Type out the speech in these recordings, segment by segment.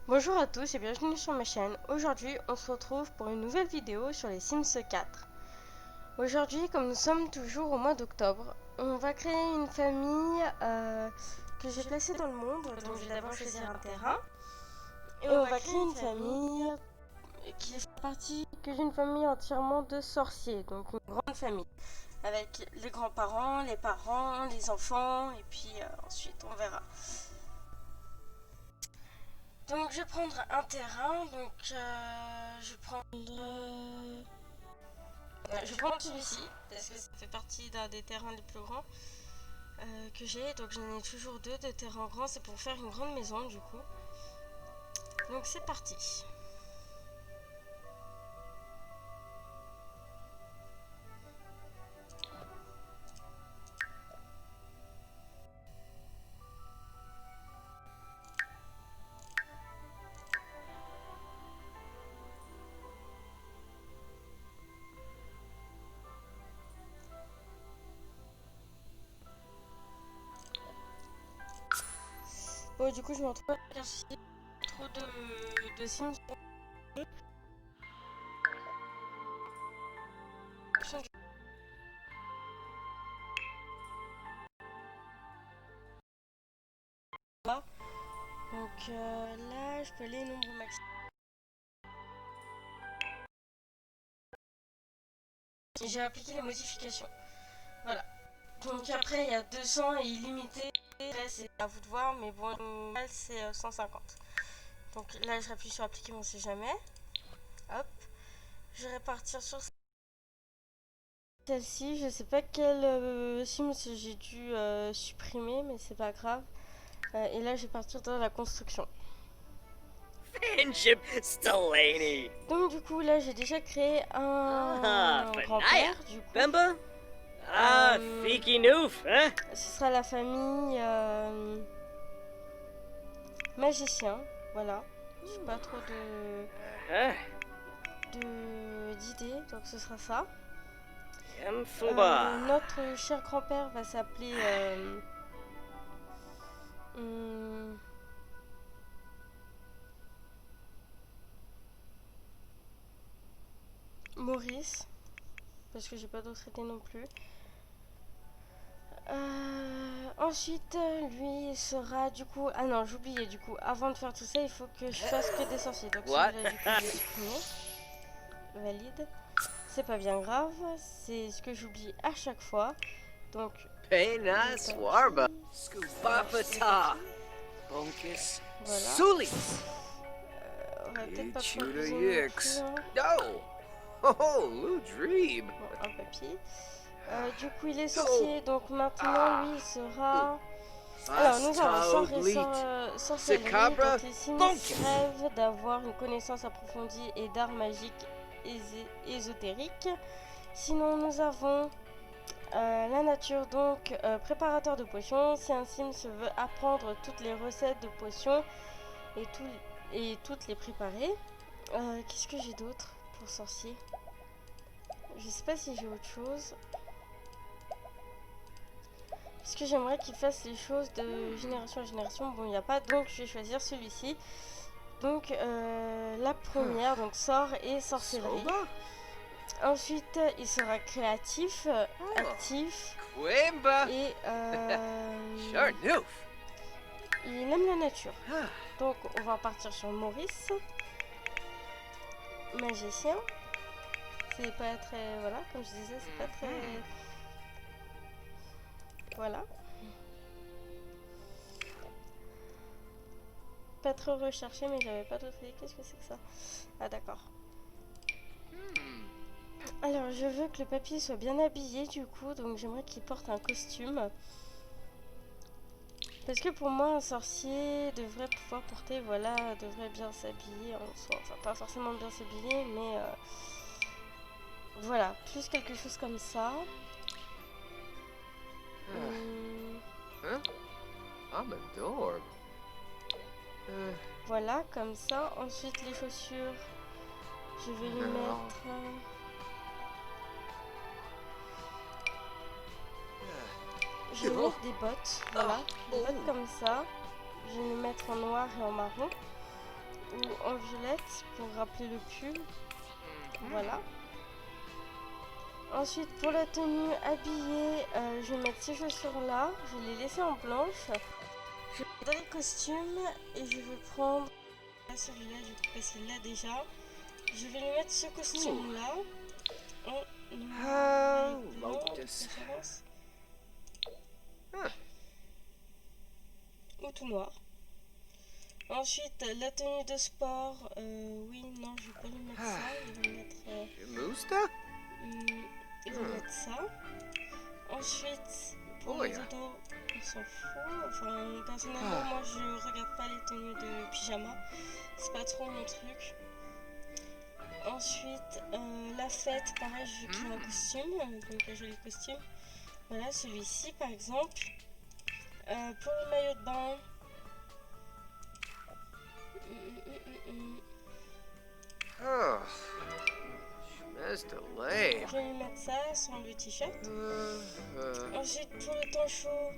Bonjour à tous et bienvenue sur ma chaîne. Aujourd'hui, on se retrouve pour une nouvelle vidéo sur les Sims 4. Aujourd'hui, comme nous sommes toujours au mois d'octobre, on va créer une famille que j'ai placée dans le monde. Donc, je vais d'abord choisir un terrain. Et on va créer une famille qui est partie que d'une famille entièrement de sorciers. Donc, une grande famille. Avec les grands-parents, les parents, les enfants. Et puis ensuite, on verra. Donc je vais prendre un terrain, donc je vais prendre celui-ci parce que ça fait partie d'un des terrains les plus grands que j'ai. Donc j'en ai toujours deux de terrains grands, c'est pour faire une grande maison du coup. Donc c'est parti. Bon du coup je me retrouve avec trop de Sims. Donc là je peux aller nombre max. J'ai appliqué les modifications. Voilà. Donc après il y a 200 et illimité. C'est à vous de voir, mais bon, c'est 150. Donc là, je rappuie sur appliquer, mais on sait jamais. Hop. Je vais partir sur celle-ci. Je sais pas quel Sims j'ai dû supprimer, mais c'est pas grave. Et là, je vais partir dans la construction. Friendship Stellani. Donc du coup, là, j'ai déjà créé un grand-père. Du coup, Bemba? Ah, Fiki Noof, hein? ce sera la famille magicien. Voilà. Je n'ai pas trop d'idées, donc ce sera ça. Notre cher grand-père va s'appeler Maurice, parce que j'ai pas d'autres idées non plus. Ensuite, lui sera du coup... Ah non, j'oubliais du coup, avant de faire tout ça, il faut que je fasse que des sorciers. Donc celui-là, du coup, je vais supprimer. Valide. C'est pas bien grave, c'est ce que j'oublie à chaque fois. Donc... Pena Swarba. Scubapata. Bonkus. Voilà. Sulis. On va peut-être pas trop cuisiner non plus, hein. No. Oh, Ludreeb. Bon, un papier. Du coup, il est sorcier, donc maintenant lui sera. Alors, nous avons sorcellerie. Donc, les Sims rêvent d'avoir une connaissance approfondie et d'art magique ésotérique. Sinon, nous avons la nature, donc préparateur de potions. Si un Sims veut apprendre toutes les recettes de potions et toutes les préparer. Qu'est-ce que j'ai d'autre pour sorcier? Je sais pas si j'ai autre chose. Parce que j'aimerais qu'il fasse les choses de génération en génération. Bon, il n'y a pas, donc je vais choisir celui-ci. Donc, la première, donc sort et sorcellerie. Ensuite, il sera créatif, actif. Et il aime la nature. Donc, on va partir sur Maurice. Magicien. C'est pas très... Voilà, comme je disais, c'est pas très... Voilà. Pas trop recherché, mais j'avais pas d'autre idée. Qu'est-ce que c'est que ça? Ah, d'accord. Alors, je veux que le papy soit bien habillé, du coup. Donc, j'aimerais qu'il porte un costume. Parce que pour moi, un sorcier devrait pouvoir porter, voilà, devrait bien s'habiller en soi. Enfin, pas forcément bien s'habiller, mais... voilà, plus quelque chose comme ça. Voilà, comme ça. Ensuite, les chaussures, je vais lui mettre... je vais mettre des bottes, voilà, des bottes comme ça. Je vais les mettre en noir et en marron. ou en violette pour rappeler le pull. Voilà. Ensuite, pour la tenue habillée, je vais mettre ces chaussures-là. Je vais les laisser en blanche. Je vais dans les costumes et je vais prendre celui-là parce qu'il l'a déjà. Je vais lui mettre ce costume-là. Lotus. Ou tout noir. Ensuite, la tenue de sport. Oui, non, je vais pas lui mettre ça. Je vais mettre. Musta? Il va mettre ça. Ensuite, pour le dodo, on s'en fout. Enfin, personnellement, moi, je regarde pas les tenues de pyjama. C'est pas trop mon truc. Ensuite, la fête, pareil, je vais créer un costume. Donc, un joli costume. Voilà, celui-ci, par exemple. Pour le maillot de bain. Oh, that's lame. Je vais lui mettre ça sans le t-shirt. Ensuite, pour le temps chaud,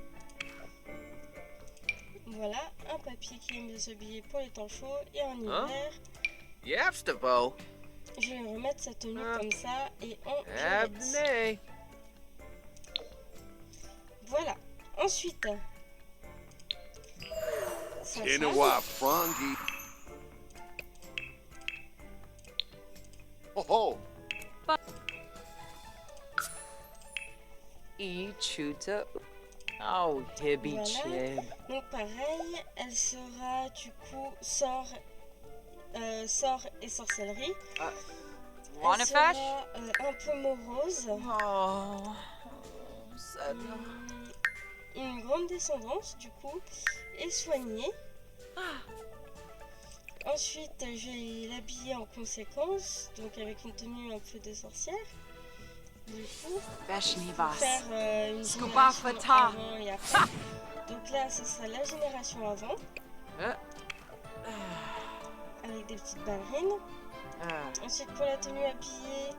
voilà, un papier qui aime bien s'habiller pour les temps chauds et en hiver. Yapstabo. Je vais remettre sa tenue comme ça et en violette. Voilà. Ensuite, ça Oh, Ichuta. Oh, hibby voilà. chib. Donc pareil, elle sera du coup sort et sorcellerie. Elle sera un peu morose. Oh, sad. Une grande descendance du coup et soignée. Ensuite, je vais l'habiller en conséquence, donc avec une tenue un peu de sorcière. Du coup, pour faire une génération avant et après. Donc là, ce sera la génération avant. Avec des petites ballerines. Ensuite, pour la tenue habillée.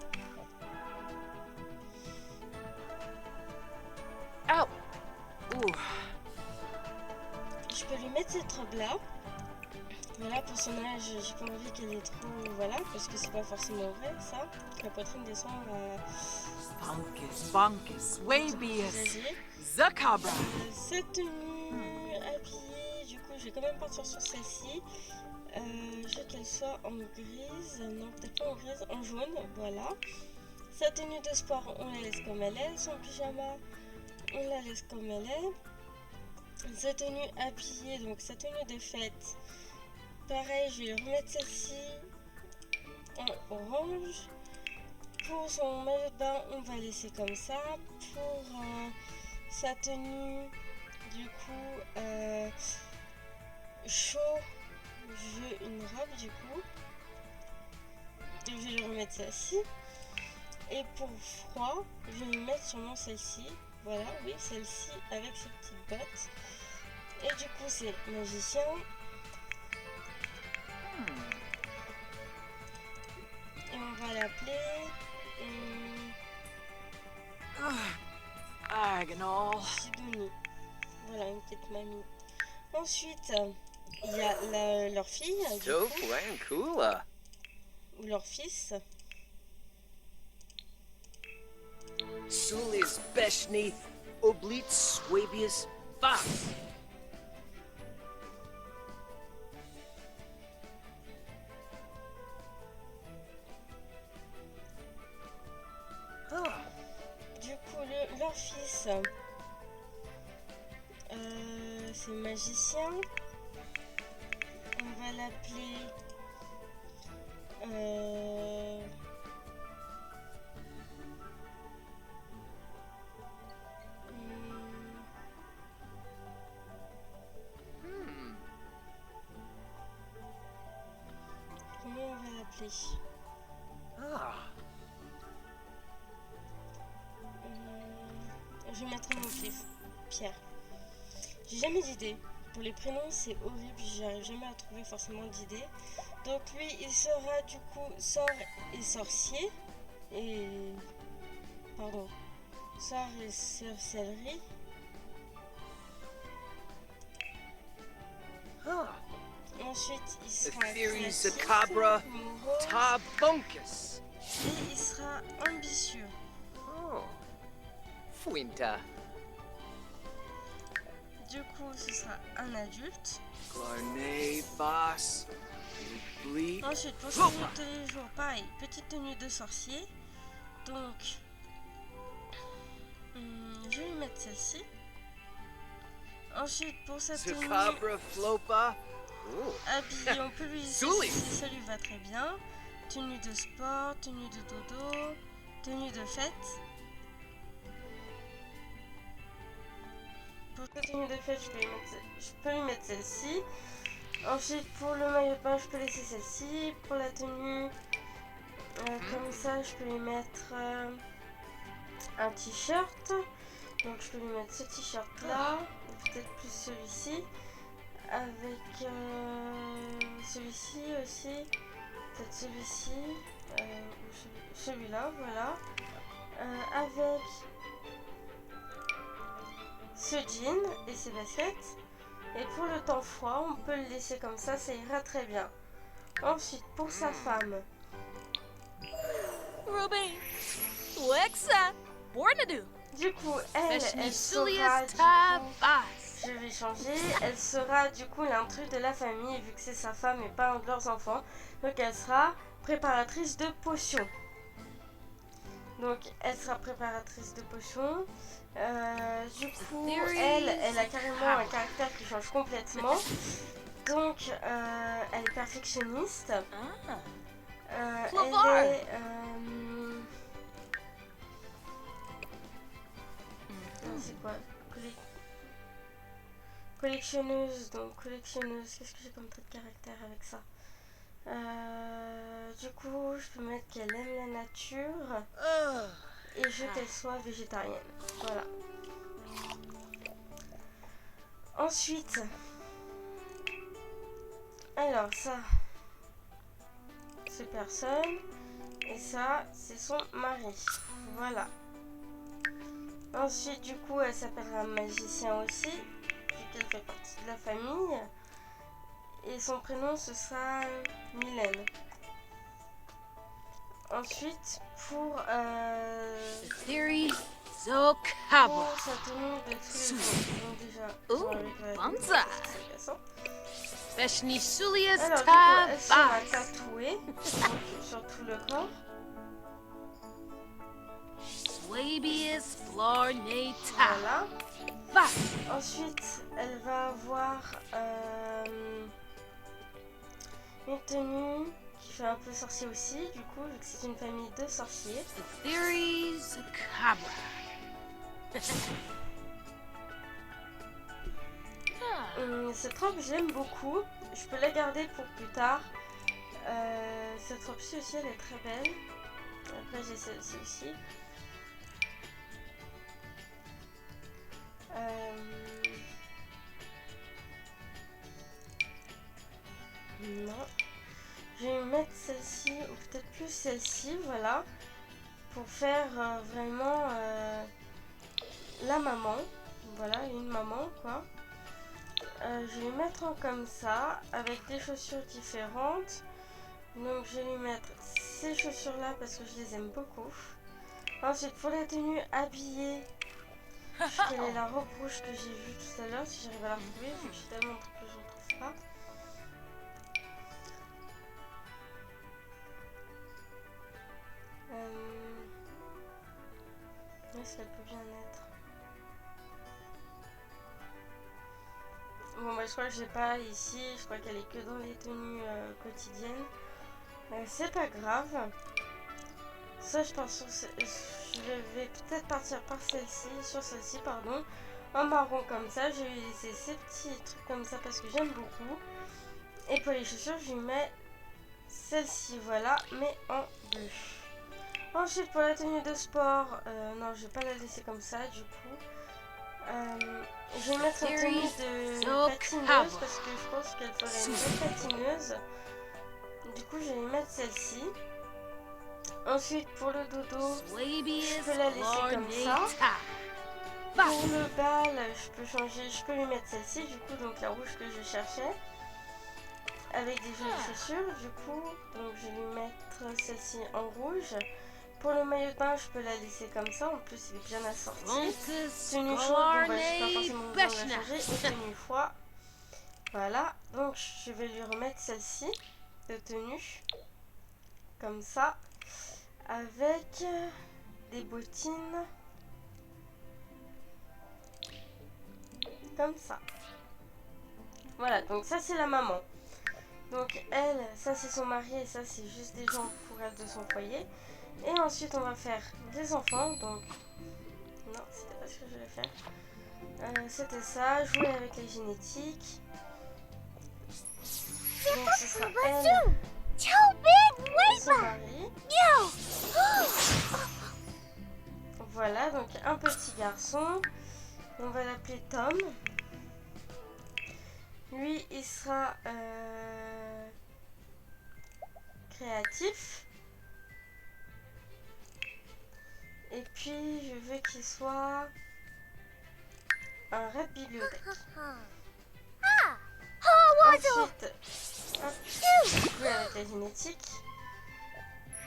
Je peux lui mettre cette robe-là. Voilà, pour son âge, j'ai pas envie qu'elle ait trop. Voilà, parce que c'est pas forcément vrai ça. La poitrine descend à. Bunkus, Wabius, Zakabra. Cette tenue habillée, du coup, je vais quand même partir sur celle-ci. Je veux qu'elle soit en grise. Non, peut-être pas en grise, en jaune. Voilà. Sa tenue de sport, on la laisse comme elle est. Son pyjama, on la laisse comme elle est. Sa tenue habillée, donc sa tenue de fête. Pareil, je vais remettre celle-ci en orange. Pour son maillot de bain, on va laisser comme ça. Pour sa tenue, du coup, chaud, je veux une robe du coup. Donc je vais lui remettre celle-ci. Et pour froid, je vais lui mettre sûrement celle-ci. Voilà, oui, celle-ci avec ses petites bottes. Et du coup, c'est magicien. Et on va l'appeler Sidonie. Voilà, une petite mamie. Ensuite, il y a leur fille, du coup, ou leur fils. Sulis Beshni Oblite Swabius Fox. Du coup, leur fils, c'est magicien. On va l'appeler comment on va l'appeler? Je vais mettre mon pif. Pierre. J'ai jamais d'idée. Pour les prénoms, c'est horrible. J'arrive jamais à trouver forcément d'idée. Donc lui, il sera du coup sort et sorcier. Et... Pardon. Sort et sorcellerie. Ensuite, il The sera theory créatif, Zacabra morose, Tabunkus. et il sera ambitieux. Oh. Fuinta. Du coup, ce sera un adulte. Glarney Boss. Bleed. Ensuite, pour sa tenue de tous les jours, pareil, petite tenue de sorcier. Donc, je vais lui mettre celle-ci. Ensuite, pour sa tenue Zacabra Flopa. Ooh. habillée, on peut lui laisser Zouli. celle-ci, ça lui va très bien. Tenue de sport, tenue de dodo, tenue de fête. Pour sa tenue de fête, je peux lui mettre celle-ci. Ensuite, pour le maillot de bain, je peux laisser celle-ci. Pour la tenue, comme ça, je peux lui mettre un t-shirt. Donc, je peux lui mettre ce t-shirt-là, peut-être plus celui-ci. Avec celui-ci aussi, peut-être celui-ci, ou celui-là, voilà. Avec ce jean et ses baskets. Et pour le temps froid, on peut le laisser comme ça ira très bien. Ensuite, pour sa femme, Ruby, Lexa, Bornadu, du coup, elle sera, Julius du coup, Tabas. je vais changer, elle sera du coup l'intrus de la famille, vu que c'est sa femme et pas un de leurs enfants. Donc elle sera préparatrice de potions. Donc elle sera préparatrice de potions. Du coup, elle a carrément un caractère qui change complètement. Donc, elle est perfectionniste. Elle est... c'est quoi? Collectionneuse. Donc, collectionneuse. Qu'est-ce que j'ai comme trait de caractère avec ça? Du coup, je peux mettre qu'elle aime la nature. Et qu'elle soit végétarienne. Voilà. Ensuite, alors ça, c'est personne. Et ça, c'est son mari. Voilà. Ensuite, du coup, elle s'appellera magicien aussi, vu qu'elle fait partie de la famille. Et son prénom, ce sera Mylène. Ensuite, pour Theory pour Zocabra. sa tenue de tous les jours. Donc déjà, Ooh, avec la Banza. c'est agaçant. Beshni Julius Alors, du coup, elle sera Tabas. tatouée donc, sur tout le corps. Swabius Flornata. Voilà. Va. Ensuite, elle va avoir une tenue qui fait un peu sorcier aussi, du coup, vu que c'est une famille de sorciers. The Theory Zocabra. Cette robe, je l'aime beaucoup. Je peux la garder pour plus tard. Cette robe-ci aussi, elle est très belle. Après, j'ai celle-ci aussi. Non. Je vais mettre celle-ci, ou peut-être plus celle-ci, voilà. Pour faire vraiment la maman. Voilà, une maman, quoi. Je vais mettre en comme ça, avec des chaussures différentes. Donc je vais lui mettre ces chaussures là parce que je les aime beaucoup. Ensuite pour la tenue habillée, quelle est la robe rouge que j'ai vue tout à l'heure, si j'arrive à la retrouver, vu que j'ai tellement de trucs que je ne retrouve pas. Est-ce qu'elle peut bien être? Bon, bah, je crois que je l'ai pas ici, je crois qu'elle est que dans les tenues quotidiennes. C'est pas grave. Ça, je pense je vais peut-être partir par celle-ci, sur celle-ci, pardon. En marron comme ça, je vais lui laisser ces petits trucs comme ça parce que j'aime beaucoup. Et pour les chaussures, je lui mets celle-ci, voilà, mais en bleu. Ensuite, pour la tenue de sport, non, je vais pas la laisser comme ça, du coup. Je vais mettre une tenue de patineuse parce que je pense qu'elle ferait une bonne patineuse. Du coup, je vais mettre celle-ci. Ensuite, pour le dodo, je peux la laisser comme ça. Pour le bal, je peux lui mettre celle-ci, du coup, donc la rouge que je cherchais. avec des jolies chaussures du coup. Donc je vais lui mettre celle-ci en rouge. Pour le maillot de bain, je peux la laisser comme ça. En plus, il est bien assorti. Bunkus Tenue chaude, bon, bah, j'ai pas Blarney forcément besoin de la Beshna. changer. Et tenue froid. Voilà. Donc je vais lui remettre celle-ci de tenue. Comme ça. Avec des bottines. Comme ça. Voilà, donc ça c'est la maman. Donc elle, ça c'est son mari et ça c'est juste des gens pour elle de son foyer. Et ensuite on va faire les enfants. Donc non, c'était pas ce que je voulais faire. C'était ça, jouer avec les génétiques. Donc ce sera elle et son mari. Voilà, donc un petit garçon. On va l'appeler Tom. Lui, il sera créatif. Et puis, je veux qu'il soit un rat de bibliothèque. Ensuite, hop, jouer avec la génétique.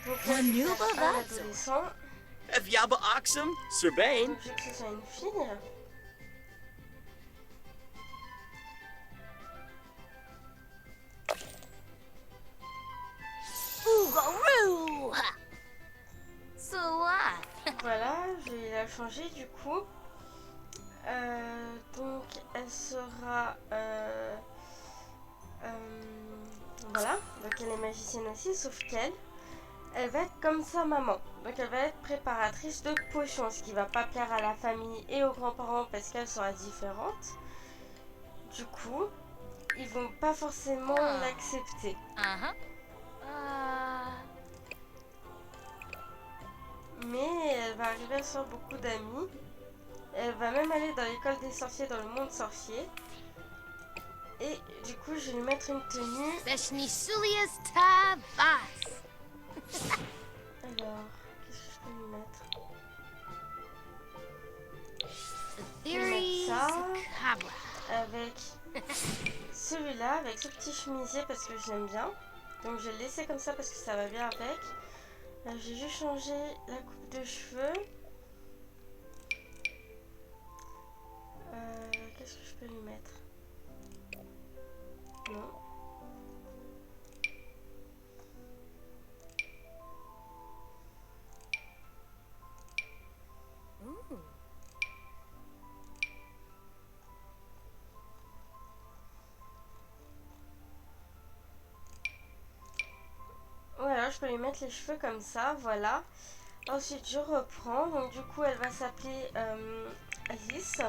Donc là, je vais faire un adolescent. If Yaba Oxum, Sir Bane. Donc, je veux que ce soit une fille. Boogaroo! So what? Voilà, je vais la changer du coup. Donc elle sera voilà, donc elle est magicienne aussi, sauf qu'elle va être comme sa maman. Donc elle va être préparatrice de potions, ce qui va pas plaire à la famille et aux grands-parents parce qu'elle sera différente. Du coup, ils vont pas forcément l'accepter. Mais elle va arriver à se faire beaucoup d'amis. Elle va même aller dans l'école des sorciers, dans le monde sorcier. Et du coup, je vais lui mettre une tenue. Beshnisulius Tabas. Alors, qu'est-ce que je peux lui mettre? The theories ça. Cabra. Avec celui-là, avec ce petit chemisier parce que j'aime bien. Donc je vais le laisser comme ça parce que ça va bien avec. Là, j'ai juste changé la coupe de cheveux. Qu'est-ce que je peux lui mettre? Non. Voilà, je peux lui mettre les cheveux comme ça, voilà. Ensuite, je reprends. Donc, du coup, elle va s'appeler Alice.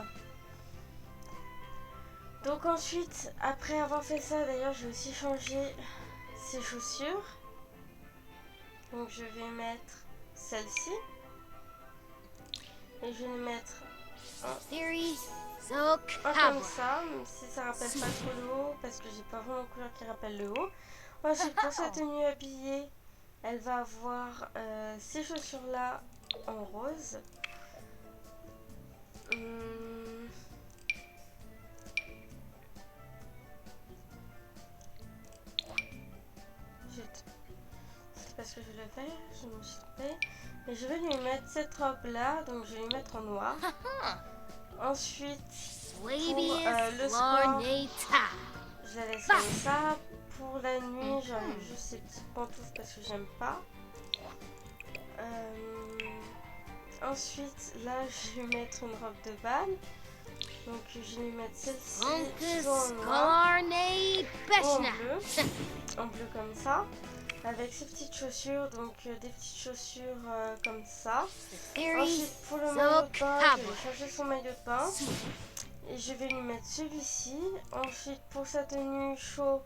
Donc, ensuite, après avoir fait ça, d'ailleurs, je vais aussi changer ses chaussures. Donc, je vais mettre celle-ci. Et je vais mettre Theories un Cabra. comme ça, même si ça rappelle pas trop le haut, parce que j'ai pas vraiment de couleur qui rappelle le haut. Ensuite, pour sa tenue habillée, elle va avoir ces chaussures-là en rose. C'est parce que je le fais, je me suis trompée. Mais je vais lui mettre cette robe-là, donc je vais lui mettre en noir. Ensuite, Swabius le sport, Lornata. je la laisse comme ça. Pour la nuit, j'enlève juste ces petites pantoufles parce que j'aime pas. Ensuite, là, je vais lui mettre une robe de bal. Donc, je vais lui mettre celle-ci Bunkus soit en noir Scarney ou en Beshna. bleu. En bleu comme ça. Avec ces petites chaussures, donc des petites chaussures comme ça. Theories Ensuite, pour le maillot de bain, je Cabra. vais changer son maillot de bain. Et je vais lui mettre celui-ci. Ensuite, pour sa tenue chaud,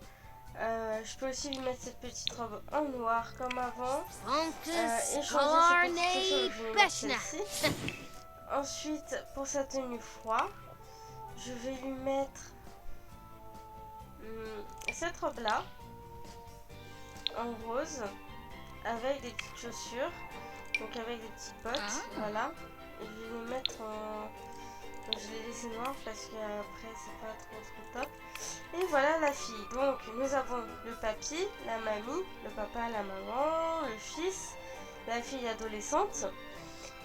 je peux aussi lui mettre cette petite robe en noir comme avant. Bunkus Et changer ses petites Scarney chaussures, je vais lui mettre Beshna. celle-ci. Ensuite, pour sa tenue froid, je vais lui mettre cette robe-là en rose avec des petites chaussures, donc avec des petites bottes, voilà. Et je vais les mettre en Donc je l'ai laissé noir parce que après c'est pas trop top. Et voilà la fille. Donc nous avons le papy, la mamie, le papa, la maman, le fils, la fille adolescente.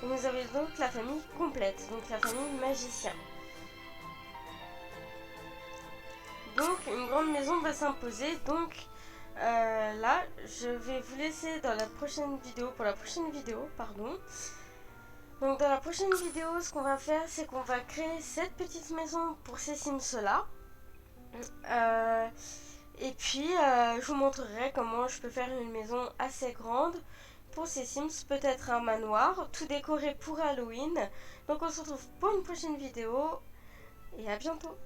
Et nous avons donc la famille complète, donc la famille magicien. Donc une grande maison va s'imposer. Donc là je vais vous laisser dans la prochaine vidéo, pour la prochaine vidéo, pardon. Donc dans la prochaine vidéo, ce qu'on va faire, c'est qu'on va créer cette petite maison pour ces Sims là. Et puis je vous montrerai comment je peux faire une maison assez grande pour ces Sims, peut-être un manoir, tout décoré pour Halloween. Donc on se retrouve pour une prochaine vidéo et à bientôt.